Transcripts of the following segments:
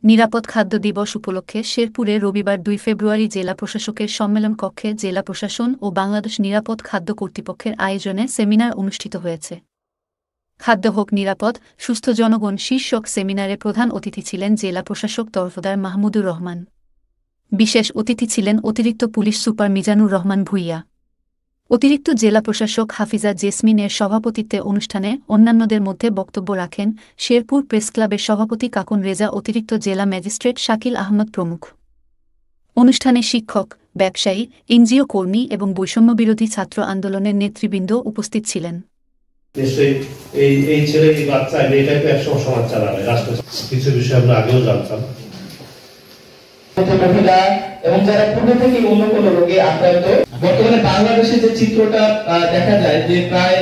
নিরাপদ খাদ্য দিবস উপলক্ষে শেরপুরে রবিবার ২ ফেব্রুয়ারি জেলা প্রশাসকের সম্মেলন কক্ষে জেলা প্রশাসন ও বাংলাদেশ নিরাপদ খাদ্য কর্তৃপক্ষের আয়োজনে সেমিনার অনুষ্ঠিত হয়েছে। খাদ্য হোক নিরাপদ, সুস্থ জনগণ শীর্ষক সেমিনারে প্রধান অতিথি ছিলেন জেলা প্রশাসক তরফদার মাহমুদুর রহমান। বিশেষ অতিথি ছিলেন অতিরিক্ত পুলিশ সুপার মিজানুর রহমান ভূঁইয়া। অতিরিক্ত জেলা প্রশাসক হাফিজা জেসমিনের সভাপতিত্বে অনুষ্ঠানে অন্যান্যদের মধ্যে বক্তব্য রাখেন শেরপুর প্রেসক্লাবের সভাপতি কাকুন রেজা, অতিরিক্ত জেলা ম্যাজিস্ট্রেট শাকিল আহমদ প্রমুখ। অনুষ্ঠানে শিক্ষক, ব্যবসায়ী, এনজিও কর্মী এবং বৈষম্যবিরোধী ছাত্র আন্দোলনের নেতৃবৃন্দ উপস্থিত ছিলেন। এই ছেলে এই বাচ্চা মেয়েটাকে একসময় সমাজ চালাবে, রাষ্ট্র কিছু বিষয় আমরা আগেও জানতাম। মহিলা এবং যারা পূর্বে থেকে অন্য কোনো রোগে আক্রান্ত, বর্তমানে বাংলাদেশে যে চিত্রটা দেখা যায় যে প্রায়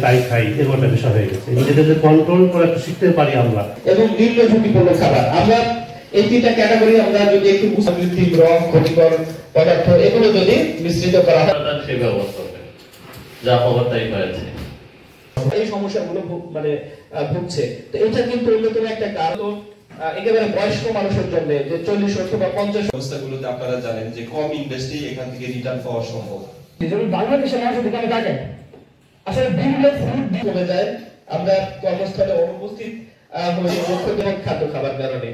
তাই খাই এরকম একটা বিষয় হয়ে গেছে। নিজেদের কন্ট্রোল করে শিখতে পারি আমরা, এবং নিম্ন ঝুঁকিপূর্ণ খাবার আমরা এই তিনটা ক্যাটাগরি আমরা যদি একটু কৃত্রিম রং, ক্ষতিকর পদার্থ এগুলো যদি মিশ্রিত করা হয় সেই ব্যবস্থা যা অবতাই করেছে এই সমস্যাগুলো ভুগছে। তো এটা কিন্তু অন্যতম একটা কারণ একেবারে বয়স্ক মানুষের জন্য যে 40 অথবা 50 ব্যবস্থাগুলোতে আপনারা জানেন যে কম ইনভেস্টে এখান থেকে রিটার্ন পাওয়া সম্ভব। যেমন বাংলাদেশের মানুষের দোকানে থাকে আসলে বিভিন্ন ফুড কমে যায়, আমরা কর্মস্থলে অনুপস্থিত হয়ে খাদ্য খাবার কারণে।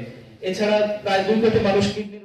এছাড়া প্রায় 2 কোটি মানুষ কিডনি